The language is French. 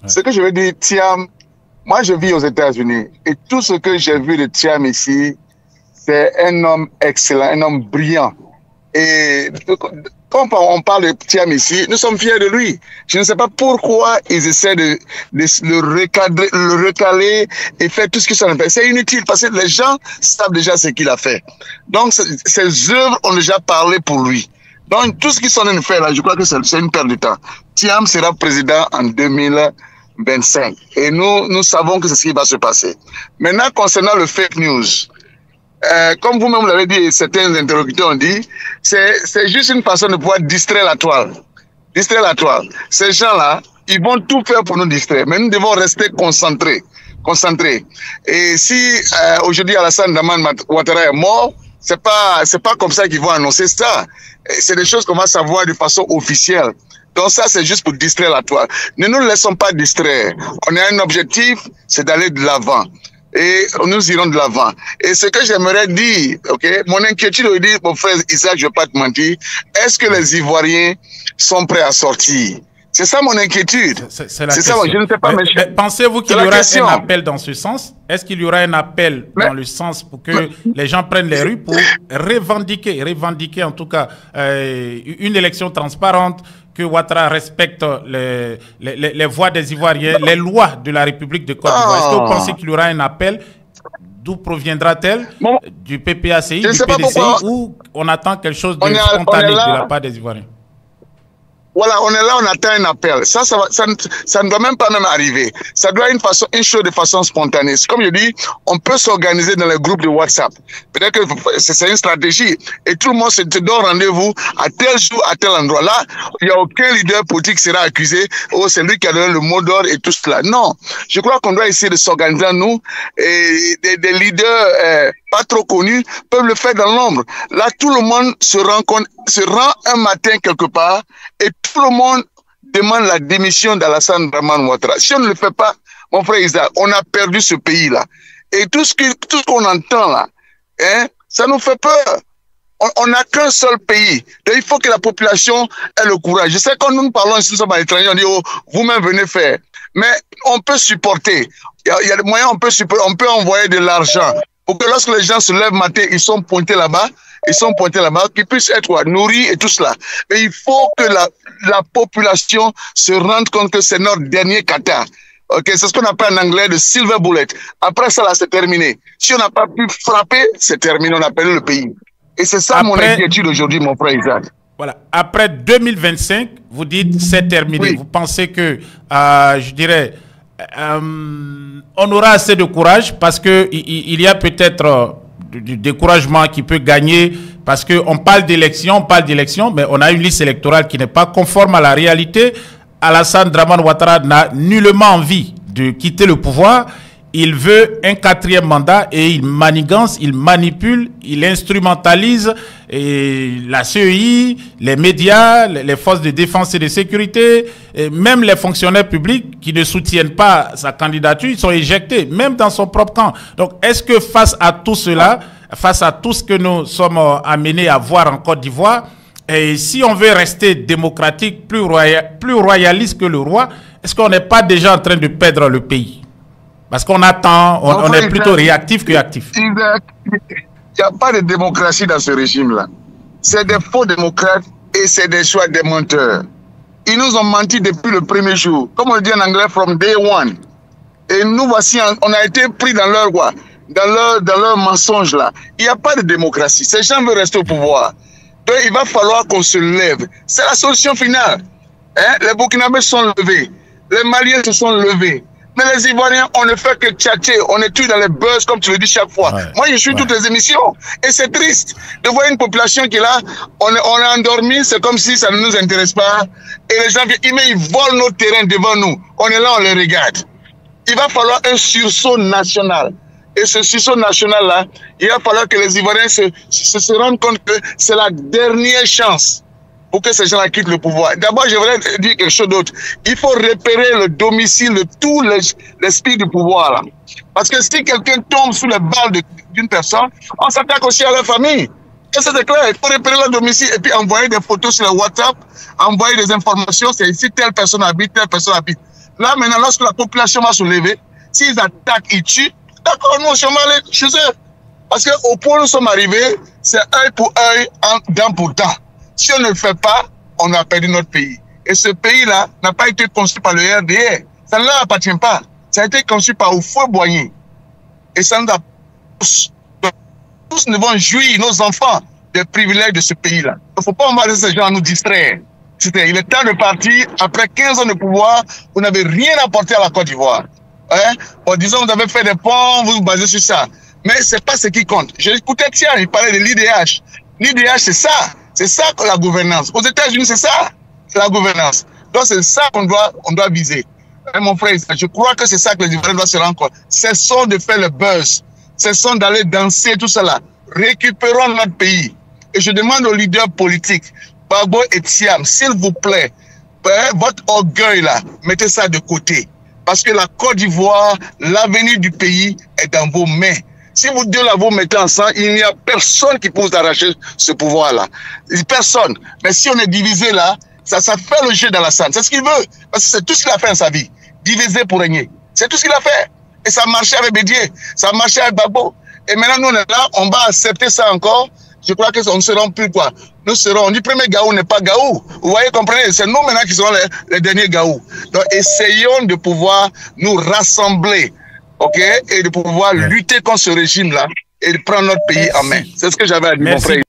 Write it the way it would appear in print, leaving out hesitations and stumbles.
Ce que je veux dire, Thiam, moi je vis aux États-Unis et tout ce que j'ai vu de Thiam ici, c'est un homme excellent, un homme brillant. Et quand on parle de Thiam ici, nous sommes fiers de lui. Je ne sais pas pourquoi ils essaient de le recaler et faire tout ce qu'ils ont fait. C'est inutile parce que les gens savent déjà ce qu'il a fait. Donc, ses œuvres ont déjà parlé pour lui. Donc, tout ce qu'ils sont en train de faire là, je crois que c'est une perte de temps. Thiam sera président en 2025. Et nous savons que c'est ce qui va se passer. Maintenant, concernant le fake news, comme vous-même l'avez dit, certains interlocuteurs ont dit, c'est juste une façon de pouvoir distraire la toile. Distraire la toile. Ces gens-là, ils vont tout faire pour nous distraire, mais nous devons rester concentrés. Et si aujourd'hui Alassane Dramane Ouattara est mort, c'est pas comme ça qu'ils vont annoncer ça. C'est des choses qu'on va savoir de façon officielle. Donc ça, c'est juste pour distraire la toile. Ne nous laissons pas distraire. On a un objectif, c'est d'aller de l'avant. Et nous irons de l'avant. Et ce que j'aimerais dire, ok, mon inquiétude est de dire, mon frère Isaac, je ne vais pas te mentir, est-ce que les Ivoiriens sont prêts à sortir? C'est ça mon inquiétude. C'est ça, je ne sais pas. Mais pensez-vous qu'il y aura un appel dans ce sens? Est-ce qu'il y aura un appel dans le sens pour que les gens prennent les rues pour revendiquer en tout cas une élection transparente, que Ouattara respecte les voix des Ivoiriens, les lois de la République de Côte d'Ivoire? Est-ce que vous pensez qu'il y aura un appel? D'où proviendra-t-elle? Du PPACI, du PDCI, ou on attend quelque chose de spontané de la part des Ivoiriens? Voilà, on est là, on attend un appel. Ça ne doit même pas arriver. Ça doit être une chose de façon spontanée. Comme je dis, on peut s'organiser dans les groupes de WhatsApp. Peut-être que c'est une stratégie. Et tout le monde se donne rendez-vous à tel jour, à tel endroit. Là, il n'y a aucun leader politique qui sera accusé. Oh, c'est lui qui a donné le mot d'ordre et tout cela. Non. Je crois qu'on doit essayer de s'organiser, nous. Et des leaders pas trop connus peuvent le faire dans l'ombre. Là, tout le monde se rend un matin quelque part et tout le monde demande la démission d'Alassane Dramane Ouattara. Si on ne le fait pas, mon frère Isaac, on a perdu ce pays-là. Et tout ce qu'on entend là, hein, ça nous fait peur. On n'a qu'un seul pays. Donc, il faut que la population ait le courage. Je sais que quand nous parlons ici, nous sommes à l'étranger, on dit, oh, vous-même venez faire. Mais on peut supporter. Il y a des moyens, on peut envoyer de l'argent pour que lorsque les gens se lèvent matin, ils sont pointés là-bas, qu'ils puissent être nourris et tout cela. Mais il faut que la population se rende compte que c'est notre dernier kata. Okay, c'est ce qu'on appelle en anglais le silver bullet. Après ça, là, c'est terminé. Si on n'a pas pu frapper, c'est terminé, on a perdu le pays. Et c'est ça mon inquiétude aujourd'hui, mon frère Isaac. Voilà. Après 2025, vous dites c'est terminé. Oui. Vous pensez que, je dirais, on aura assez de courage parce que il y a peut-être du découragement qui peut gagner parce qu'on parle d'élection, mais on a une liste électorale qui n'est pas conforme à la réalité. Alassane Dramane Ouattara n'a nullement envie de quitter le pouvoir. Il veut un 4e mandat et il manigance, il manipule, il instrumentalise la CEI, les médias, les forces de défense et de sécurité, et même les fonctionnaires publics qui ne soutiennent pas sa candidature, ils sont éjectés, même dans son propre camp. Donc, est-ce que face à tout cela, face à tout ce que nous sommes amenés à voir en Côte d'Ivoire, et si on veut rester démocratique, plus royaliste que le roi, est-ce qu'on n'est pas déjà en train de perdre le pays? Parce qu'on attend, on est plutôt réactif que actif. Il n'y a pas de démocratie dans ce régime-là. C'est des faux démocrates et c'est des choix des menteurs. Ils nous ont menti depuis le premier jour. Comme on dit en anglais, from day one. Et nous voici, on a été pris dans leur mensonge là. Il n'y a pas de démocratie. Ces gens veulent rester au pouvoir. Donc il va falloir qu'on se lève. C'est la solution finale. Hein? Les Burkinabés se sont levés. Les Maliens se sont levés. Mais les Ivoiriens, on ne fait que tchatcher, on est tous dans les buzz, comme tu le dis chaque fois. Ouais, moi, je suis toutes les émissions. Et c'est triste de voir une population qui est là, on est endormi, c'est comme si ça ne nous intéresse pas. Et les gens viennent, ils volent nos terrains devant nous. On est là, on les regarde. Il va falloir un sursaut national. Et ce sursaut national-là, il va falloir que les Ivoiriens se rendent compte que c'est la dernière chance pour que ces gens-là quittent le pouvoir. D'abord, je voudrais dire quelque chose d'autre. Il faut repérer le domicile de tous les spirits du pouvoir. Là. Parce que si quelqu'un tombe sous les balles d'une personne, on s'attaque aussi à leur famille. Et c'est clair, il faut repérer leur domicile et puis envoyer des photos sur le WhatsApp, envoyer des informations, c'est ici telle personne habite, telle personne habite. Là, maintenant, lorsque la population va se lever, s'ils attaquent, ils tuent, d'accord, nous, on va aller chez eux. Parce qu'au point où nous sommes arrivés, c'est œil pour œil, dent pour dent. Si on ne le fait pas, on a perdu notre pays. Et ce pays-là n'a pas été construit par le RDR. Ça ne leur appartient pas. Ça a été construit par Houphouët-Boigny. Et ça nous a... Tous nous devons jouir, nos enfants, des privilèges de ce pays-là. Il ne faut pas envoyer ces gens à nous distraire. Il est temps de partir. Après 15 ans de pouvoir, vous n'avez rien apporté à la Côte d'Ivoire. Hein? Bon, disons, vous avez fait des ponts, vous vous basez sur ça. Mais ce n'est pas ce qui compte. J'ai écouté Tiens, il parlait de l'IDH. L'IDH, c'est ça. C'est ça que la gouvernance. Aux États-Unis, c'est ça, la gouvernance. Donc, c'est ça qu'on doit viser. Et mon frère, je crois que c'est ça que les Ivoiriens doivent se rendre compte. Cessons de faire le buzz. Cessons d'aller danser, tout cela. Récupérons notre pays. Et je demande aux leaders politiques, Gbagbo et Thiam, s'il vous plaît, votre orgueil là, mettez ça de côté. Parce que la Côte d'Ivoire, l'avenir du pays est dans vos mains. Si vous deux là vous mettez ensemble, il n'y a personne qui peut vous arracher ce pouvoir-là. Personne. Mais si on est divisé là, ça fait le jeu dans la salle. C'est ce qu'il veut. Parce que c'est tout ce qu'il a fait dans sa vie. Diviser pour régner. C'est tout ce qu'il a fait. Et ça marchait avec Bédier. Ça marchait avec Gbagbo. Et maintenant, nous, on est là, on va accepter ça encore. Je crois qu'on ne sera plus quoi. Nous serons, on dit premier Gaou n'est pas Gaou. Vous voyez, comprenez, c'est nous maintenant qui serons les derniers Gaou. Donc, essayons de pouvoir nous rassembler, ok, et de pouvoir lutter contre ce régime-là et de prendre notre pays en main. C'est ce que j'avais à dire, mon frère.